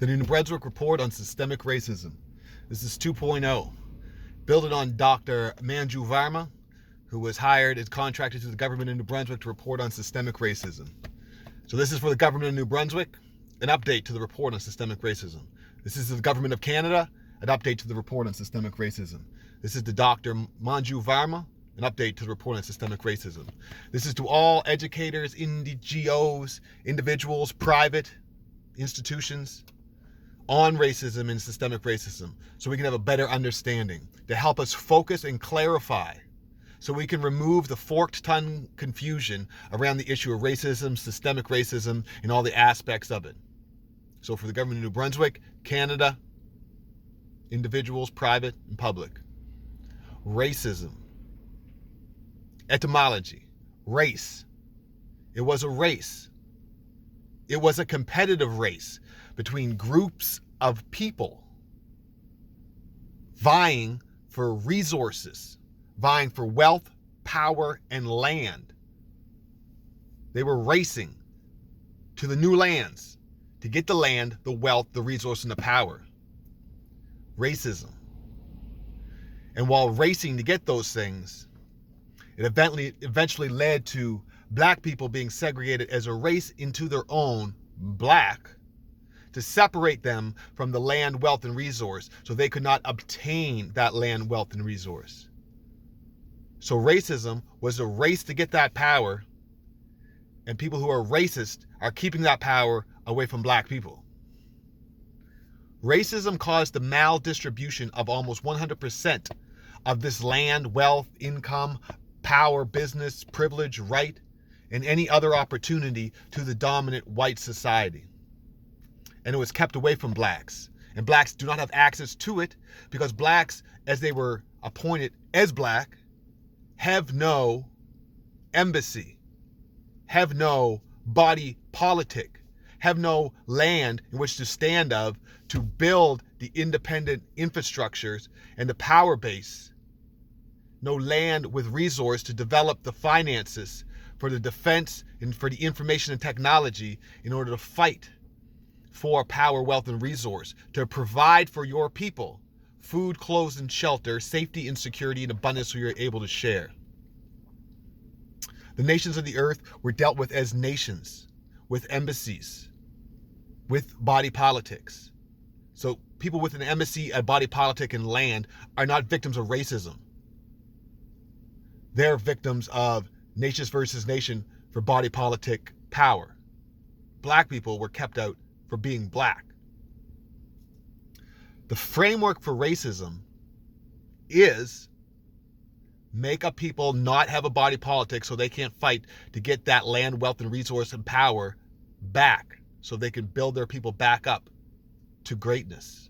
The New Brunswick Report on Systemic Racism. This is 2.0. Building on Dr. Manju Varma, who was hired as contracted to the government of New Brunswick to report on systemic racism. So this is for the government of New Brunswick, an update to the report on systemic racism. This is the government of Canada, an update to the report on systemic racism. This is to Dr. Manju Varma, an update to the report on systemic racism. This is to all educators, NGOs, individuals, private institutions on racism and systemic racism, so we can have a better understanding to help us focus and clarify, so we can remove the forked tongue confusion around the issue of racism, systemic racism, and all the aspects of it. So for the government of New Brunswick, Canada, individuals, private and public. Racism. Etymology. Race. It was a race. It was a competitive race between groups of people vying for resources, vying for wealth, power, and land. They were racing to the new lands to get the land, the wealth, the resource, and the power. Racism. And while racing to get those things, it eventually led to black people being segregated as a race into their own, black, to separate them from the land, wealth, and resource, so they could not obtain that land, wealth, and resource. So racism was a race to get that power, and people who are racist are keeping that power away from black people. Racism caused the maldistribution of almost 100% of this land, wealth, income, power, business, privilege, right, and any other opportunity to the dominant white society. And it was kept away from blacks. And blacks do not have access to it because blacks, as they were appointed as black, have no embassy, have no body politic, have no land in which to stand of to build the independent infrastructures and the power base, no land with resource to develop the finances for the defense and for the information and technology in order to fight for power, wealth, and resource, to provide for your people food, clothes, and shelter, safety and security and abundance so you're able to share. The nations of the earth were dealt with as nations, with embassies, with body politics. So people with an embassy, a body politic, and land are not victims of racism. They're victims of nations versus nation for body politic power. Black people were kept out for being black. The framework for racism is make a people not have a body politic so they can't fight to get that land, wealth, and resource and power back so they can build their people back up to greatness.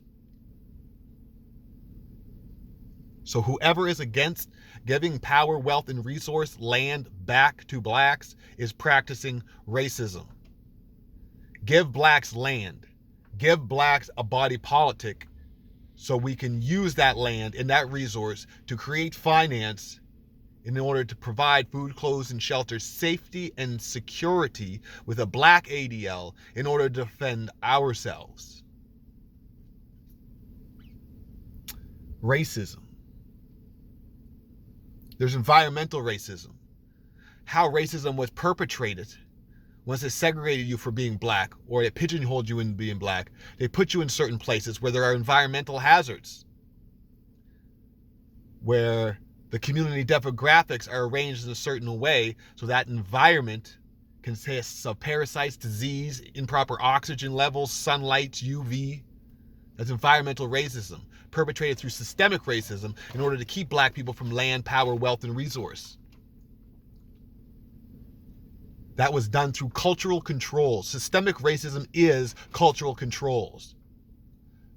So whoever is against giving power, wealth, and resource, land back to blacks is practicing racism. Give blacks land. Give blacks a body politic so we can use that land and that resource to create finance in order to provide food, clothes, and shelter, safety, and security with a black ADL in order to defend ourselves. Racism. There's environmental racism. How racism was perpetrated. Once they segregated you for being black, or they pigeonholed you in being black, they put you in certain places where there are environmental hazards, where the community demographics are arranged in a certain way so that environment consists of parasites, disease, improper oxygen levels, sunlight, UV. That's environmental racism, perpetrated through systemic racism in order to keep black people from land, power, wealth, and resource. That was done through cultural controls. Systemic racism is cultural controls.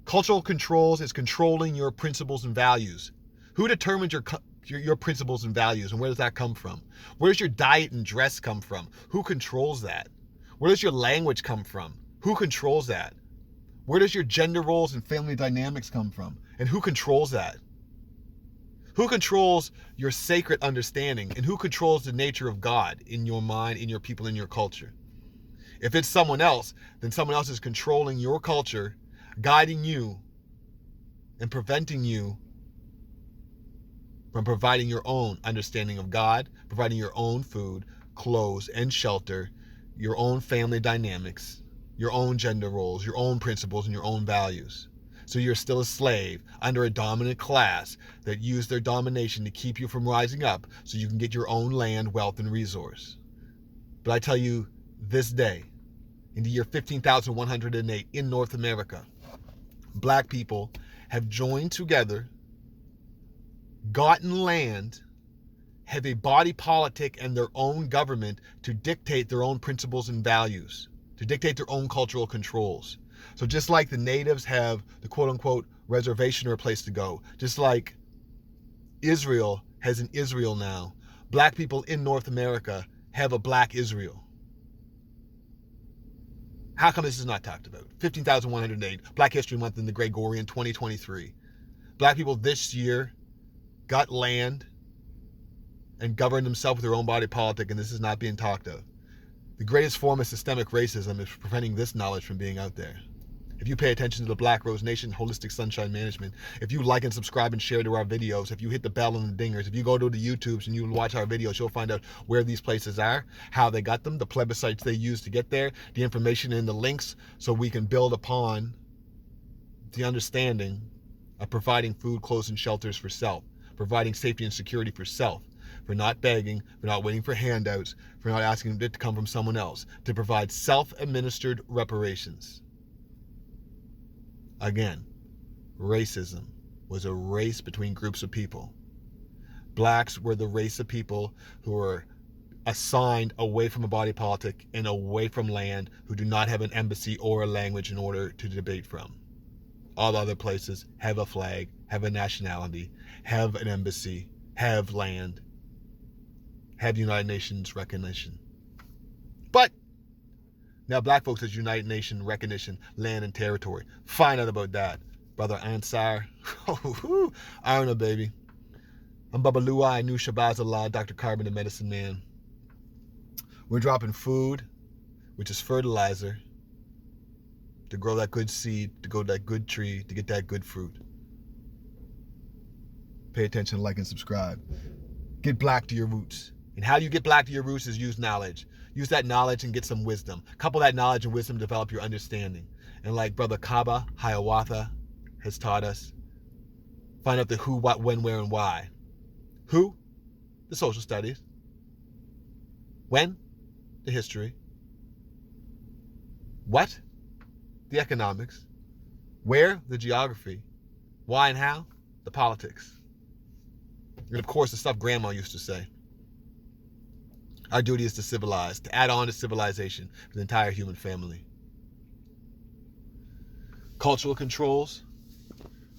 Cultural controls is controlling your principles and values. Who determines your principles and values, and where does that come from? Where does your diet and dress come from? Who controls that? Where does your language come from? Who controls that? Where does your gender roles and family dynamics come from? And who controls that? Who controls your sacred understanding? And who controls the nature of God in your mind, in your people, in your culture? If it's someone else, then someone else is controlling your culture guiding you and preventing you from providing your own understanding of God, providing your own food, clothes, and shelter, your own family dynamics, your own gender roles, your own principles, and your own values. So you're still a slave under a dominant class that use their domination to keep you from rising up so you can get your own land, wealth, and resource. But I tell you, this day, in the year 15,108 in North America, black people have joined together, gotten land, have a body politic and their own government to dictate their own principles and values, to dictate their own cultural controls. So just like the natives have the quote-unquote reservation or a place to go, just like Israel has an Israel now, black people in North America have a black Israel. How come this is not talked about? 15,108, Black History Month in the Gregorian 2023. Black people this year got land and governed themselves with their own body politic, and this is not being talked of. The greatest form of systemic racism is preventing this knowledge from being out there. If you pay attention to the Black Rose Nation Holistic Sunshine Management, if you like and subscribe and share to our videos, if you hit the bell and the dingers, if you go to the YouTubes and you watch our videos, you'll find out where these places are, how they got them, the plebiscites they used to get there, the information and the links, so we can build upon the understanding of providing food, clothes, and shelters for self, providing safety and security for self, for not begging, for not waiting for handouts, for not asking it to come from someone else, to provide self-administered reparations. Again, racism was a race between groups of people. Blacks were the race of people who were assigned away from a body politic and away from land, who do not have an embassy or a language in order to debate from. All other places have a flag, have a nationality, have an embassy, have land, have United Nations recognition. But now black folks has United Nations recognition, land, and territory. Find out about that, Brother Ansar. I don't know, baby. I'm Baba Luai, Nu Shabazallah, Dr. Carbon, the Medicine Man. We're dropping food, which is fertilizer, to grow that good seed, to grow that good tree, to get that good fruit. Pay attention, like, and subscribe. Get black to your roots. And how you get black to your roots is use knowledge. Use that knowledge and get some wisdom. Couple that knowledge and wisdom, develop your understanding. And like Brother Kaba Hiawatha has taught us, find out the who, what, when, where, and why. Who? The social studies. When? The history. What? The economics. Where? The geography. Why and how? The politics. And of course, the stuff Grandma used to say. Our duty is to civilize, to add on to civilization for the entire human family. Cultural controls.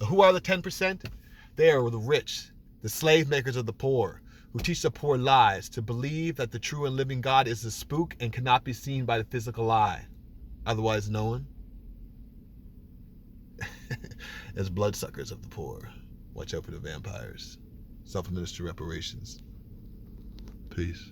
Who are the 10%? They are the rich, the slave makers of the poor, who teach the poor lies, to believe that the true and living God is a spook and cannot be seen by the physical eye, otherwise known as bloodsuckers of the poor. Watch out for the vampires. Self-administered reparations. Peace.